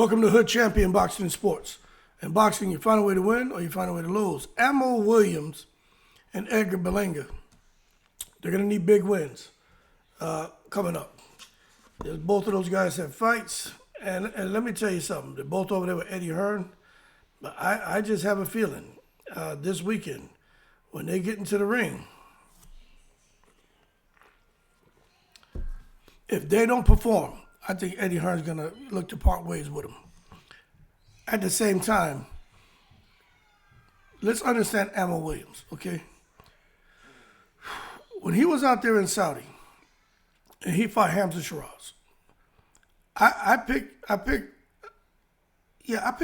Welcome to Hood Champion Boxing and Sports. In boxing, you find a way to win or you find a way to lose. Amo Williams and Edgar Berlanga, they're going to need big wins coming up. Both of those guys have fights, and let me tell you something. They're both over there with Eddie Hearn, but I just have a feeling this weekend when they get into the ring, if they don't perform, I think Eddie Hearn's going to look to part ways with him. At the same time, let's understand Amo Williams, okay? When he was out there in Saudi and he fought Hamza Shiraz, I picked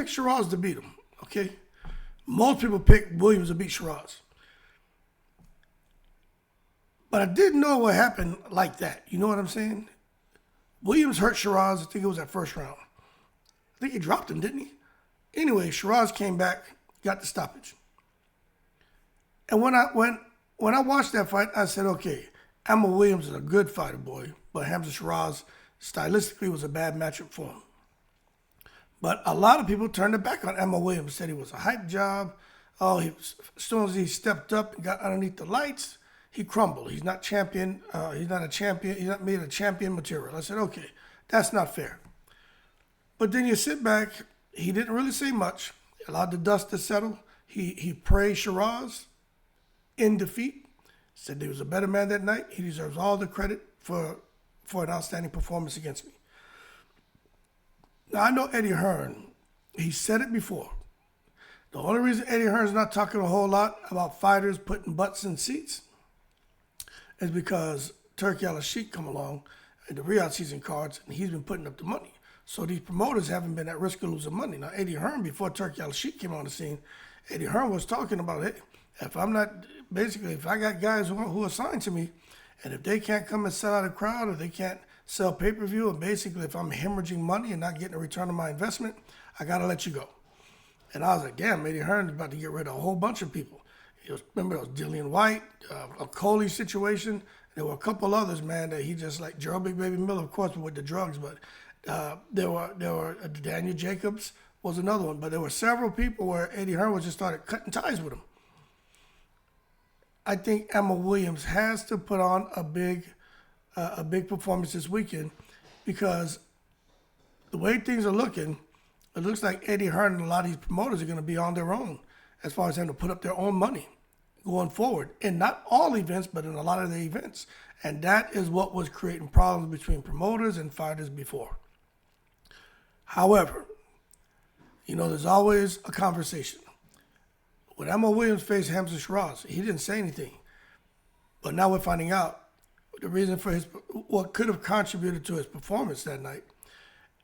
Shiraz to beat him, okay? Most people pick Williams to beat Shiraz. But I didn't know what happened like that. You know what I'm saying? Williams hurt Shiraz. I think it was that first round. I think he dropped him, didn't he? Anyway, Shiraz came back, got the stoppage. And when I watched that fight, I said, okay, Amo Williams is a good fighter, boy, but Hamza Shiraz stylistically was a bad matchup for him. But a lot of people turned their back on Amo Williams, said he was a hype job. Oh, as soon as he stepped up and got underneath the lights, he crumbled. He's not champion. He's not a champion. He's not made of champion material. I said, okay, that's not fair. But then you sit back. He didn't really say much. He allowed the dust to settle. He praised Shiraz in defeat. Said he was a better man that night. He deserves all the credit for an outstanding performance against me. Now, I know Eddie Hearn. He said it before. The only reason Eddie Hearn's not talking a whole lot about fighters putting butts in seats is because Turki Al-Sheikh come along and the Riyadh season cards, and he's been putting up the money. So these promoters haven't been at risk of losing money. Now, Eddie Hearn, before Turki Al-Sheikh came on the scene, Eddie Hearn was talking about, hey, if I got guys who are signed to me, and if they can't come and sell out a crowd, or they can't sell pay-per-view, and basically if I'm hemorrhaging money and not getting a return on my investment, I got to let you go. And I was like, damn, Eddie Hearn is about to get rid of a whole bunch of people. Remember, it was Dillian White, a Coley situation. There were a couple others, man, that he just like Gerald Big Baby Miller, of course, with the drugs. But there were Daniel Jacobs was another one. But there were several people where Eddie Hearn was just started cutting ties with him. I think Amo Williams has to put on a big performance this weekend, because the way things are looking, it looks like Eddie Hearn and a lot of these promoters are going to be on their own as far as having to put up their own money going forward. In not all events, but in a lot of the events. And that is what was creating problems between promoters and fighters before. However, there's always a conversation. When Amo Williams faced Hamza Shiraz, he didn't say anything. But now we're finding out the reason for what could have contributed to his performance that night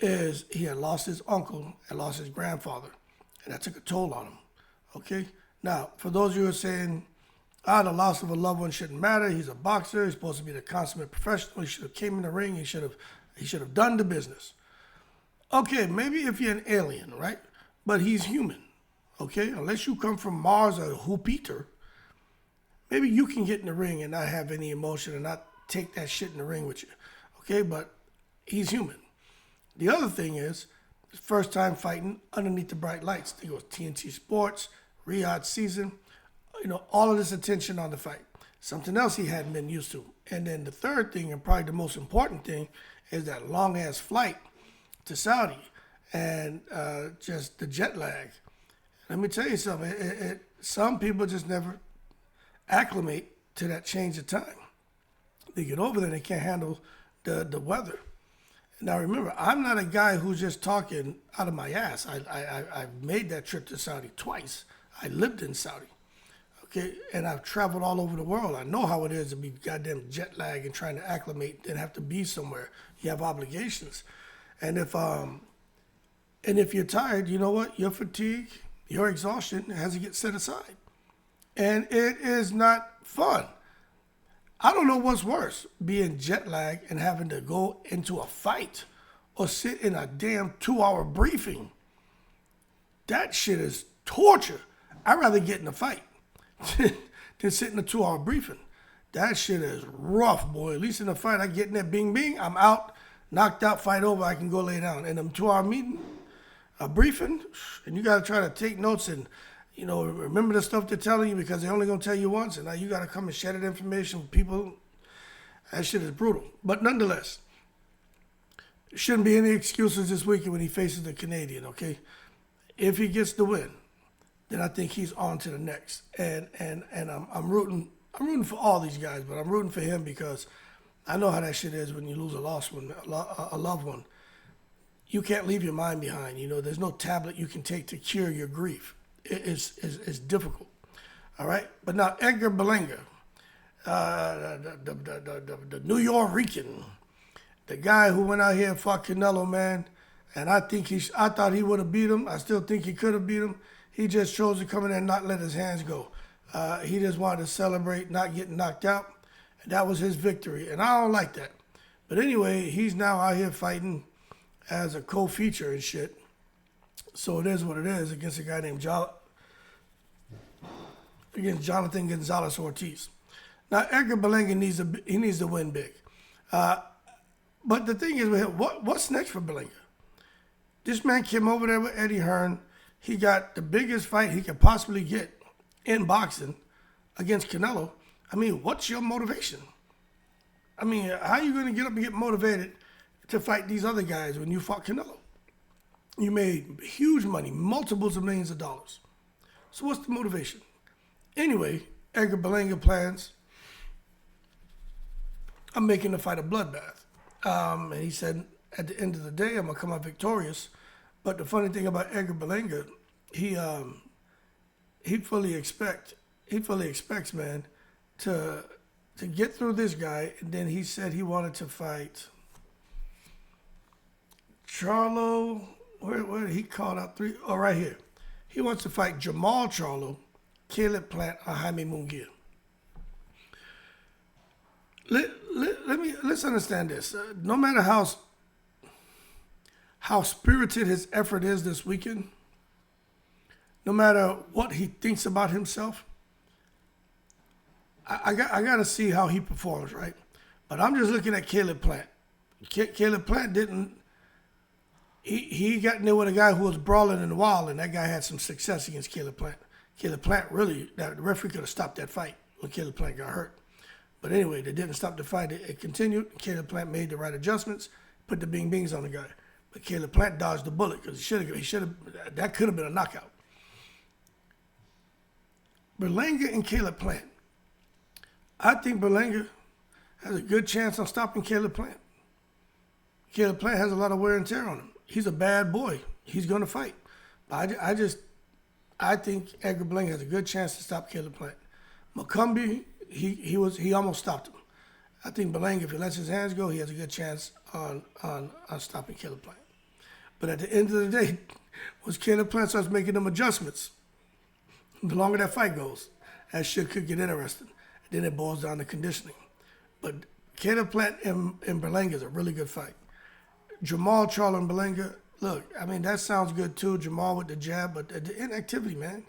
is he had lost his uncle and lost his grandfather. And that took a toll on him. Okay? Now, for those of you who are saying, the loss of a loved one shouldn't matter. He's a boxer. He's supposed to be the consummate professional. He should have came in the ring. He should have done the business. Okay, maybe if you're an alien, right? But he's human. Okay? Unless you come from Mars or Jupiter, maybe you can get in the ring and not have any emotion and not take that shit in the ring with you. Okay? But he's human. The other thing is, his first time fighting underneath the bright lights. I think it was TNT Sports, Riyadh season, all of this attention on the fight. Something else he hadn't been used to. And then the third thing, and probably the most important thing, is that long-ass flight to Saudi and just the jet lag. Let me tell you something. Some people just never acclimate to that change of time. They get over there and they can't handle the weather. Now remember, I'm not a guy who's just talking out of my ass. I've made that trip to Saudi twice. I lived in Saudi, okay? And I've traveled all over the world. I know how it is to be goddamn jet lag and trying to acclimate and have to be somewhere. You have obligations. And if you're tired, you know what? Your fatigue, your exhaustion has to get set aside. And it is not fun. I don't know what's worse, being jet lagged and having to go into a fight or sit in a damn 2-hour briefing. That shit is torture. I'd rather get in a fight than sit in a 2-hour briefing. That shit is rough, boy. At least in a fight, I get in there, bing, bing, I'm out, knocked out, fight over, I can go lay down. In them 2-hour meeting, a briefing, and you got to try to take notes and, remember the stuff they're telling you because they're only going to tell you once, and now you got to come and share that information with people. That shit is brutal. But nonetheless, shouldn't be any excuses this weekend when he faces the Canadian, okay? If he gets the win, then I think he's on to the next. And I'm rooting for all these guys, but I'm rooting for him because I know how that shit is when you lose a loved one. You can't leave your mind behind. There's no tablet you can take to cure your grief. It's difficult. All right? But now Edgar Berlanga, the New York-Rican, the guy who went out here and fought Canelo, man, and I thought he would have beat him. I still think he could have beat him. He just chose to come in there and not let his hands go. He just wanted to celebrate not getting knocked out, and that was his victory, and I don't like that. But anyway, he's now out here fighting as a co-feature and shit. So it is what it is against a guy named Jonathan Gonzalez-Ortiz. Now Edgar Berlanga needs to win big. But the thing is with him, what's next for Berlanga? This man came over there with Eddie Hearn. He got the biggest fight he could possibly get in boxing against Canelo. I mean, what's your motivation? I mean, how are you going to get up and get motivated to fight these other guys when you fought Canelo? You made huge money, multiples of millions of dollars. So what's the motivation? Anyway, Edgar Berlanga plans on making the fight a bloodbath. And he said, at the end of the day, I'm going to come out victorious. But the funny thing about Edgar Berlanga, he fully expects, man, to get through this guy. And then he said he wanted to fight Charlo. Where he called out three? Oh, right here. He wants to fight Jamal Charlo, Caleb Plant, or Jaime Munguia. Let's understand this. No matter how spirited his effort is this weekend, no matter what he thinks about himself, I got to see how he performs, right? But I'm just looking at Caleb Plant. Caleb Plant didn't. He got in there with a guy who was brawling in the wild, and that guy had some success against Caleb Plant. Caleb Plant the referee could have stopped that fight when Caleb Plant got hurt. But anyway, they didn't stop the fight. It continued. Caleb Plant made the right adjustments, put the bing-bings on the guy. But Caleb Plant dodged the bullet because that could have been a knockout. Berlanga and Caleb Plant. I think Berlanga has a good chance on stopping Caleb Plant. Caleb Plant has a lot of wear and tear on him. He's a bad boy. He's going to fight. But I think Edgar Berlanga has a good chance to stop Caleb Plant. Macumbi, he almost stopped him. I think Berlanga, if he lets his hands go, he has a good chance on stopping Caleb Plant. But at the end of the day, once Caleb Plant starts making them adjustments, the longer that fight goes, that shit could get interesting. Then it boils down to conditioning. But Caleb Plant and Berlanga is a really good fight. Jamal Charlo and Berlanga, look, I mean, that sounds good too, Jamal with the jab, but the inactivity, man.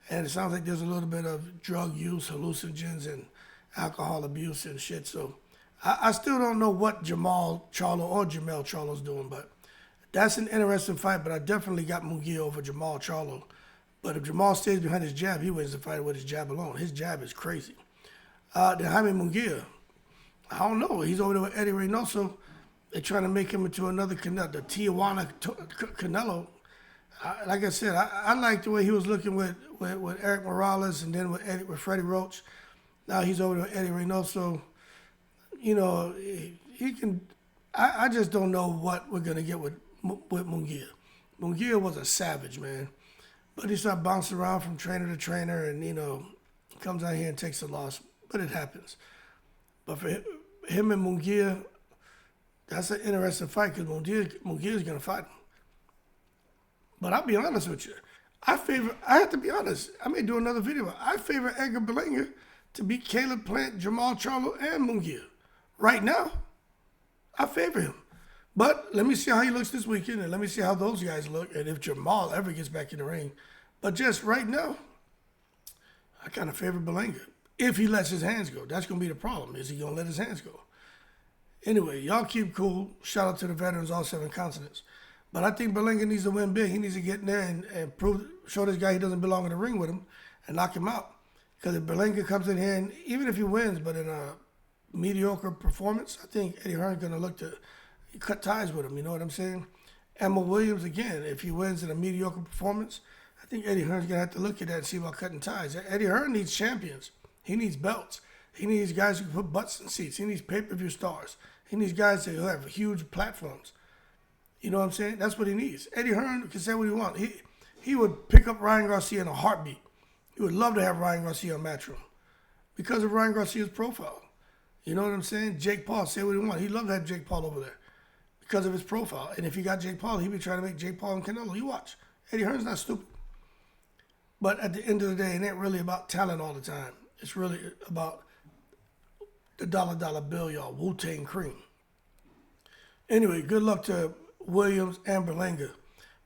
And it sounds like there's a little bit of drug use, hallucinogens, and alcohol abuse and shit. So I still don't know what Jamal Charlo or Jamel Charlo's doing, but that's an interesting fight. But I definitely got Munguia over Jamal Charlo. But if Jamal stays behind his jab, he wins the fight with his jab alone. His jab is crazy. Then Jaime Munguia, I don't know. He's over there with Eddie Reynoso. They're trying to make him into another Canelo, the Tijuana Canelo. Like I said, I like the way he was looking with Eric Morales and then with Freddie Roach. Now he's over with Eddie Reynoso. You know, he can. I just don't know what we're gonna get with Munguia. Munguia was a savage, man, but he started bouncing around from trainer to trainer, and comes out here and takes a loss. But it happens. But for him and Munguia, that's an interesting fight because Munguia is gonna fight him. But I'll be honest with you. I have to be honest. I may do another video. I favor Edgar Berlanga to beat Caleb Plant, Jamal Charlo, and Munguia. Right now, I favor him. But let me see how he looks this weekend, and let me see how those guys look, and if Jamal ever gets back in the ring. But just right now, I kind of favor Berlanga. If he lets his hands go. That's going to be the problem. Is he going to let his hands go? Anyway, y'all keep cool. Shout out to the veterans, all 7 continents. But I think Berlanga needs to win big. He needs to get in there and show this guy he doesn't belong in the ring with him and knock him out. Because if Berlanga comes in here, and even if he wins, but in a mediocre performance, I think Eddie Hearn's going to look to cut ties with him. You know what I'm saying? Emma Williams, again, if he wins in a mediocre performance, I think Eddie Hearn's going to have to look at that and see about cutting ties. Eddie Hearn needs champions. He needs belts. He needs guys who can put butts in seats. He needs pay-per-view stars. He needs guys that have huge platforms. You know what I'm saying? That's what he needs. Eddie Hearn can say what he wants. He would pick up Ryan Garcia in a heartbeat. He would love to have Ryan Garcia on Matchroom because of Ryan Garcia's profile. You know what I'm saying? Jake Paul, say what he wants. He'd love to have Jake Paul over there because of his profile. And if he got Jake Paul, he'd be trying to make Jake Paul and Canelo. You watch. Eddie Hearn's not stupid. But at the end of the day, it ain't really about talent all the time. It's really about the dollar bill, y'all. Wu-Tang Cream. Anyway, good luck to Williams and Berlanga.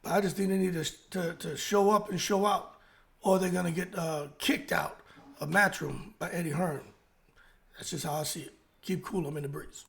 But I just think they need to show up and show out, or they're going to get kicked out of Matchroom by Eddie Hearn. That's just how I see it. Keep cool, I'm in the breeze.